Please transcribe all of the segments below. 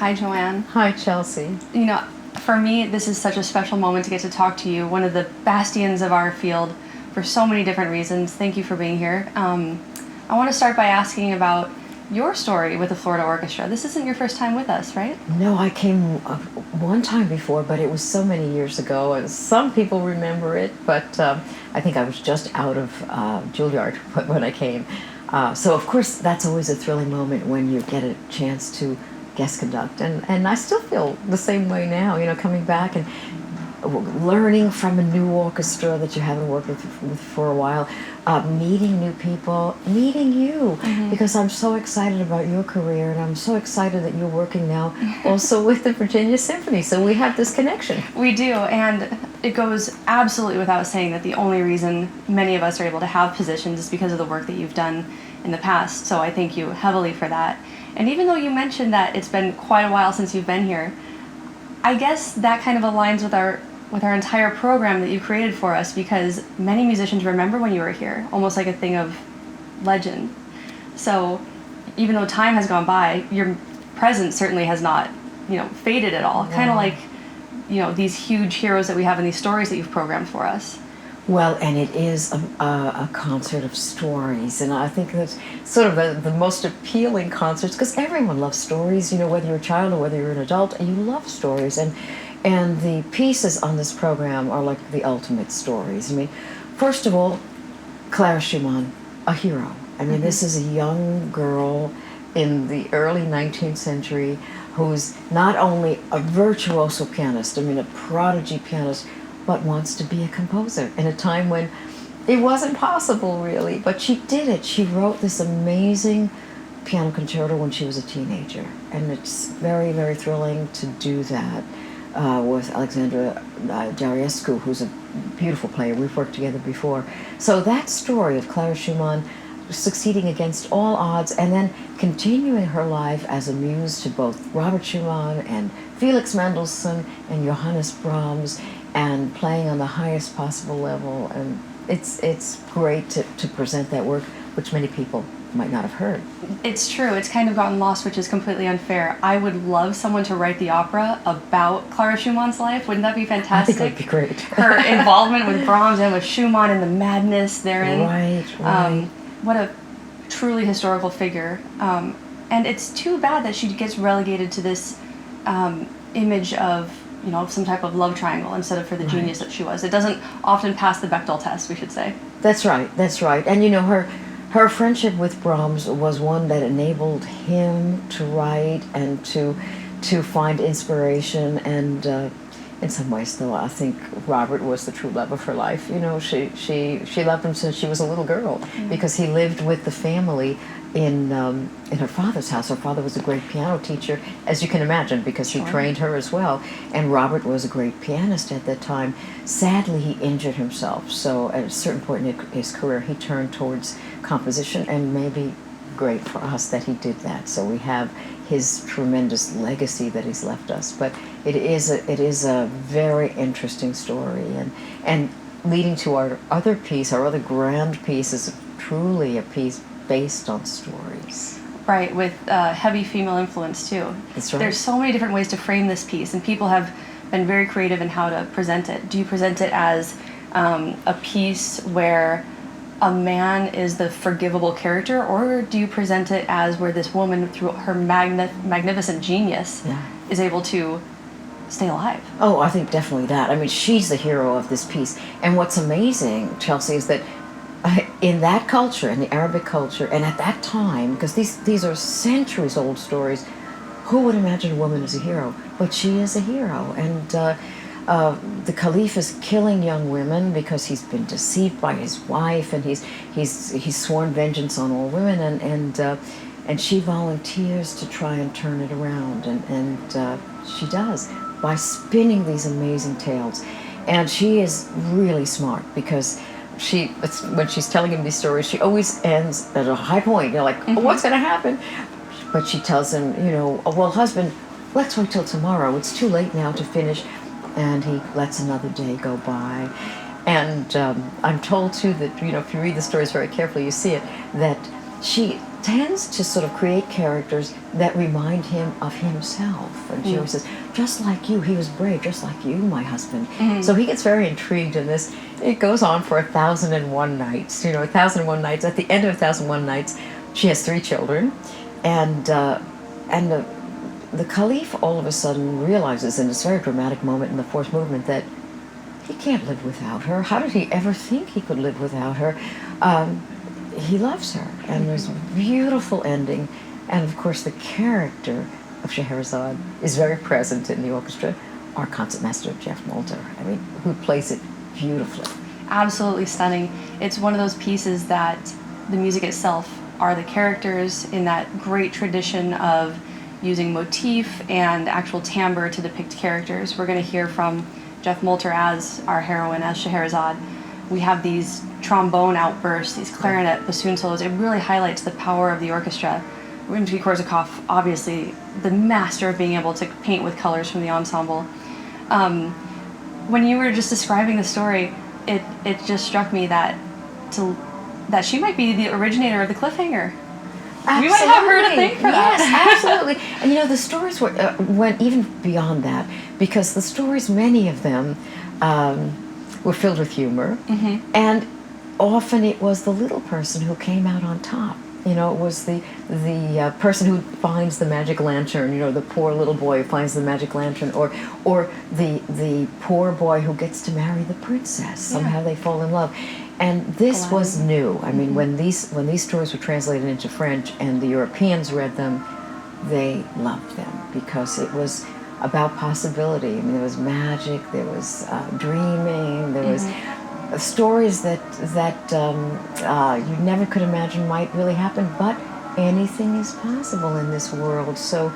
Hi, JoAnn. Hi, Chelsea. You know, for me, this is such a special moment to get to talk to you, one of the bastions of our field for so many different reasons. Thank you for being here. I want to start by asking about your story with the Florida Orchestra. This isn't your first time with us, right? No, I came one time before, but it was so many years ago, and some people remember it, but I think I was just out of Juilliard when I came. So, of course, that's always a thrilling moment when you get a chance to guest conduct, and I still feel the same way now, you know, coming back and learning from a new orchestra that you haven't worked with for a while, meeting new people, meeting you, because I'm so excited about your career, and I'm so excited that you're working now also with the Virginia Symphony, so we have this connection. We do, and it goes absolutely without saying that the only reason many of us are able to have positions is because of the work that you've done in the past, so I thank you heavily for that. And even though you mentioned that it's been quite a while since you've been here, I guess that kind of aligns with our entire program that you created for us, because many musicians remember when you were here, almost like a thing of legend. So even though time has gone by, your presence certainly has not, faded at all. Kind of like, these huge heroes that we have in these stories that you've programmed for us. Well, and it is a concert of stories, and I think that's sort of the most appealing concerts, because everyone loves stories, whether you're a child or whether you're an adult, you love stories, and the pieces on this program are like the ultimate stories. I mean, first of all, Clara Schumann, a hero. I mean, this is a young girl in the early 19th century who's not only a virtuoso pianist, I mean, a prodigy pianist, but wants to be a composer in a time when it wasn't possible, really. But she did it. She wrote this amazing piano concerto when she was a teenager, and it's very, very thrilling to do that with Alexandra Dariescu, who's a beautiful player. We've worked together before. So that story of Clara Schumann succeeding against all odds and then continuing her life as a muse to both Robert Schumann and Felix Mendelssohn and Johannes Brahms, and playing on the highest possible level, and it's great to present that work, which many people might not have heard. It's true. It's kind of gotten lost, which is completely unfair. I would love someone to write the opera about Clara Schumann's life. Wouldn't that be fantastic? I think that'd be great. Her involvement with Brahms and with Schumann and the madness therein. Right. What a truly historical figure. And it's too bad that she gets relegated to this image of some type of love triangle instead of for the genius that she was. It doesn't often pass the Bechdel test, we should say. That's right. And her friendship with Brahms was one that enabled him to write and to find inspiration, and in some ways, though, I think Robert was the true love of her life. She loved him since she was a little girl, because he lived with the family in her father's house. Her father was a great piano teacher, as you can imagine, because he trained her as well. And Robert was a great pianist at that time. Sadly, he injured himself, so at a certain point in his career, he turned towards composition, and maybe great for us that he did that. So we have his tremendous legacy that he's left us. But it is a very interesting story, and leading to our other grand piece is truly a piece based on stories. Right, with heavy female influence too. That's right. There's so many different ways to frame this piece, and people have been very creative in how to present it. Do you present it as a piece where a man is the forgivable character, or do you present it as where this woman, through her magnificent genius, is able to stay alive? Oh, I think definitely that. I mean, she's the hero of this piece. And what's amazing, Chelsea, is that in that culture, in the Arabic culture, and at that time, because these are centuries-old stories, who would imagine a woman as a hero? But she is a hero, and the Caliph is killing young women because he's been deceived by his wife, and he's sworn vengeance on all women, and she volunteers to try and turn it around, and she does by spinning these amazing tales, and she is really smart because. When she's telling him these stories, she always ends at a high point. You're like, what's going to happen? But she tells him, well, husband, let's wait till tomorrow. It's too late now to finish. And he lets another day go by. And I'm told, too, that, if you read the stories very carefully, you see it, that she tends to sort of create characters that remind him of himself. And she always says, just like you, he was brave, just like you, my husband. So he gets very intrigued in this. It goes on for 1,001 nights. 1,001 nights. At the end of 1,001 nights, she has 3 children. And the Caliph all of a sudden realizes in this very dramatic moment in the 4th movement that he can't live without her. How did he ever think he could live without her? He loves her, and there's a beautiful ending. And of course, the character of Scheherazade is very present in the orchestra. Our concertmaster, Jeff Moulter, who plays it beautifully. Absolutely stunning. It's one of those pieces that the music itself are the characters in that great tradition of using motif and actual timbre to depict characters. We're going to hear from Jeff Moulter as our heroine, as Scheherazade. We have these trombone outbursts, these clarinet, bassoon solos. It really highlights the power of the orchestra. Rimsky-Korsakov, obviously the master of being able to paint with colors from the ensemble. When you were just describing the story, it just struck me that she might be the originator of the cliffhanger. Absolutely. We might have her to thank for that. Yes, absolutely. And the stories went even beyond that, because the stories, many of them, were filled with humor, and often it was the little person who came out on top. It was the person who finds the magic lantern. The poor little boy who finds the magic lantern, or the poor boy who gets to marry the princess. Somehow they fall in love. And this was new. When these stories were translated into French and the Europeans read them, they loved them, because it was about possibility. There was magic, there was dreaming, there was stories that you never could imagine might really happen, but anything is possible in this world. So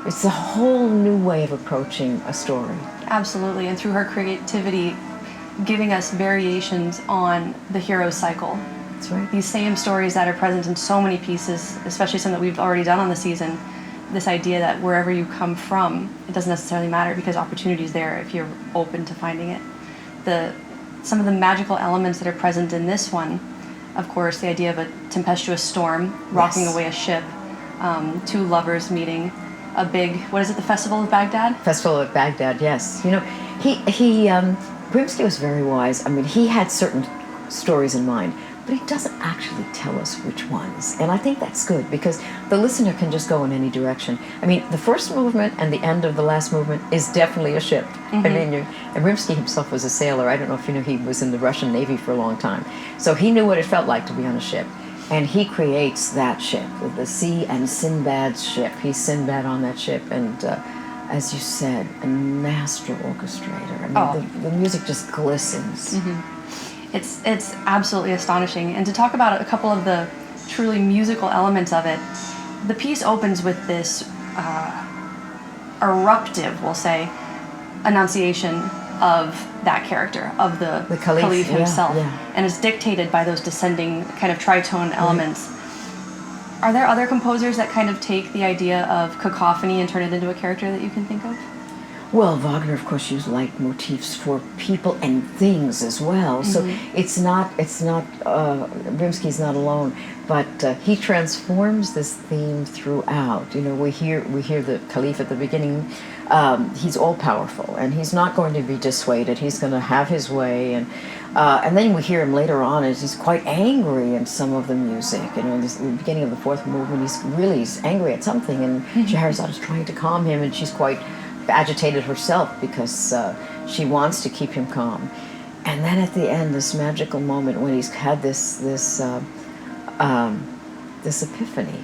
it's a whole new way of approaching a story. Absolutely, and through her creativity, giving us variations on the hero's cycle. That's right. These same stories that are present in so many pieces, especially some that we've already done on the season, this idea that wherever you come from, it doesn't necessarily matter, because opportunity is there if you're open to finding it. Some of the magical elements that are present in this one, of course, the idea of a tempestuous storm rocking away a ship, 2 lovers meeting, a big, what is it, the Festival of Baghdad? Festival of Baghdad, yes. Rimsky was very wise. He had certain stories in mind, but he doesn't actually tell us which ones. And I think that's good, because the listener can just go in any direction. The first movement and the end of the last movement is definitely a ship. And Rimsky himself was a sailor. I don't know if you knew, he was in the Russian Navy for a long time. So he knew what it felt like to be on a ship. And he creates that ship, the sea and Sinbad's ship. He's Sinbad on that ship, and as you said, a master orchestrator. The music just glistens. It's absolutely astonishing. And to talk about a couple of the truly musical elements of it, the piece opens with this eruptive, we'll say, enunciation of that character, of the Caliph himself, and is dictated by those descending kind of tritone elements. Are there other composers that kind of take the idea of cacophony and turn it into a character that you can think of? Well, Wagner, of course, used leitmotifs for people and things as well. So it's not Rimsky's not alone, but he transforms this theme throughout. We hear the Caliph at the beginning. He's all powerful, and he's not going to be dissuaded. He's going to have his way, and then we hear him later on as he's quite angry in some of the music. In the beginning of the 4th movement, he's angry at something, and Scheherazade is trying to calm him, and she's quite agitated herself because she wants to keep him calm. And then at the end, this magical moment when he's had this epiphany.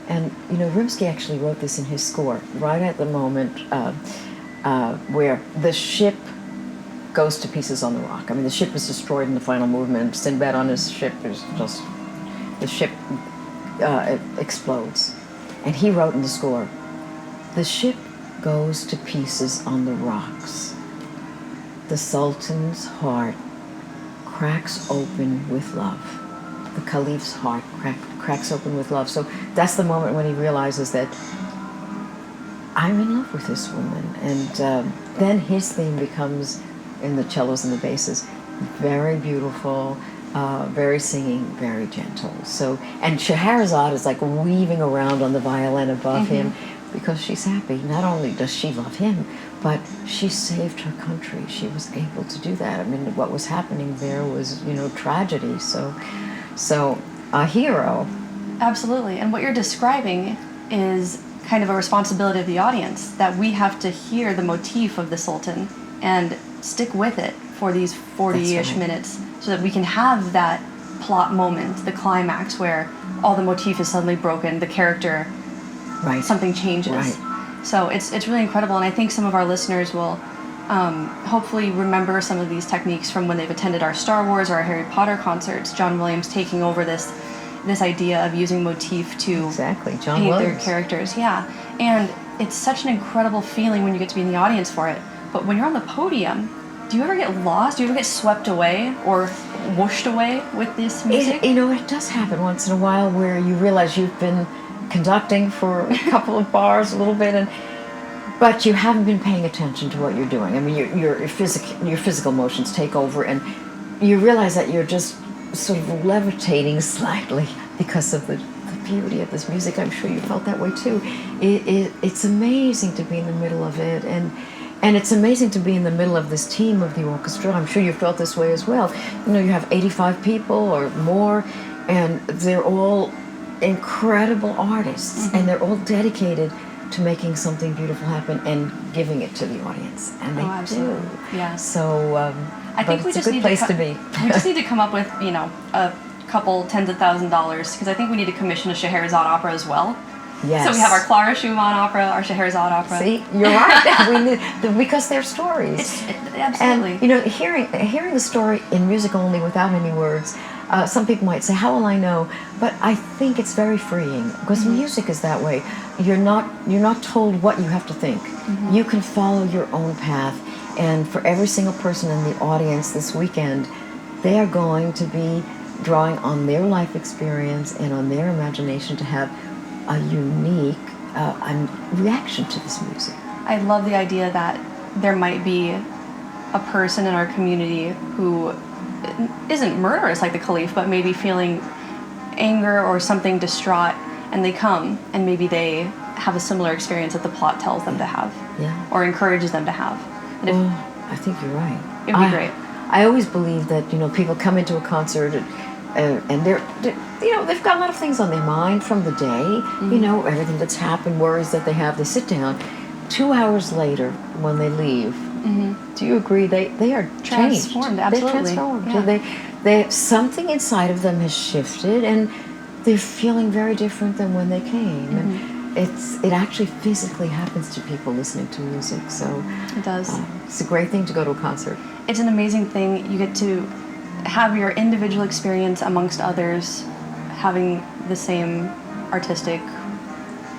And Rimsky actually wrote this in his score right at the moment where the ship goes to pieces on the rock. The ship is destroyed in the final movement. Sinbad on his ship is just, the ship explodes. And he wrote in the score, "The ship goes to pieces on the rocks. The Sultan's heart cracks open with love." The Caliph's heart cracks open with love. So that's the moment when he realizes that I'm in love with this woman. And then his theme becomes, in the cellos and the basses, very beautiful, very singing, very gentle. So, and Scheherazade is like weaving around on the violin above him because she's happy. Not only does she love him, but she saved her country. She was able to do that. I mean, what was happening there was, tragedy. So a hero. Absolutely. And what you're describing is kind of a responsibility of the audience, that we have to hear the motif of the Sultan and stick with it for these 40-ish minutes so that we can have that plot moment, the climax, where all the motif is suddenly broken, the character, something changes. Right. So it's really incredible, and I think some of our listeners will hopefully remember some of these techniques from when they've attended our Star Wars or our Harry Potter concerts. John Williams taking over this idea of using motif to paint their characters. Yeah, and it's such an incredible feeling when you get to be in the audience for it. But when you're on the podium, do you ever get lost? Do you ever get swept away or whooshed away with this music? It does happen once in a while where you realize you've been conducting for a couple of bars, a little bit, but you haven't been paying attention to what you're doing. I mean, your physical motions take over, and you realize that you're just sort of levitating slightly because of the beauty of this music. I'm sure you felt that way too. It's amazing to be in the middle of it, and it's amazing to be in the middle of this team of the orchestra. I'm sure you felt this way as well. You have 85 people or more, and they're all incredible artists, and they're all dedicated to making something beautiful happen and giving it to the audience, and they do. Yeah. So I think it's a good place to be. We just need to come up with a couple tens of $1,000s, because I think we need to commission a Scheherazade opera as well. Yes. So we have our Clara Schumann opera, our Scheherazade opera. See, you're right. Because they're stories. Absolutely. And hearing the story in music only without any words. Some people might say, "How will I know?" But I think it's very freeing, because music is that way. You're not told what you have to think. You can follow your own path, and for every single person in the audience this weekend, they are going to be drawing on their life experience and on their imagination to have a unique reaction to this music. I love the idea that there might be a person in our community who isn't murderous like the Caliph, but maybe feeling anger or something distraught, and they come and maybe they have a similar experience that the plot tells them to have, or encourages them to have. I think you're right. It would be great. I always believe that people come into a concert and they've got a lot of things on their mind from the day, everything that's happened, worries that they have. They sit down. 2 hours later, when they leave, do you agree they are changed? Transformed, absolutely. They're transformed. Yeah. They something inside of them has shifted, and they're feeling very different than when they came. And it actually physically happens to people listening to music. So it does. It's a great thing to go to a concert. It's an amazing thing. You get to have your individual experience amongst others, having the same artistic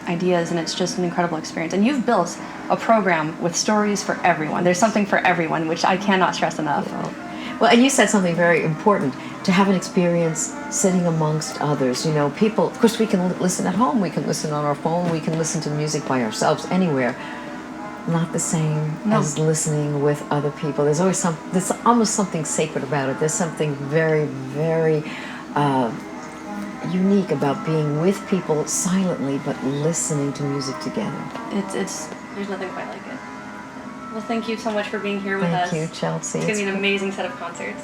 ideas, and it's just an incredible experience. And you've built a program with stories for everyone. There's something for everyone, which I cannot stress enough. Well, and you said something very important, to have an experience sitting amongst others. People, of course, we can listen at home, we can listen on our phone, we can listen to music by ourselves anywhere. Not the same as listening with other people. There's always there's almost something sacred about it. There's something very, very unique about being with people silently, but listening to music together. There's nothing quite like it. Well, thank you so much for being here with us. Thank you, Chelsea. It's going to be an amazing set of concerts.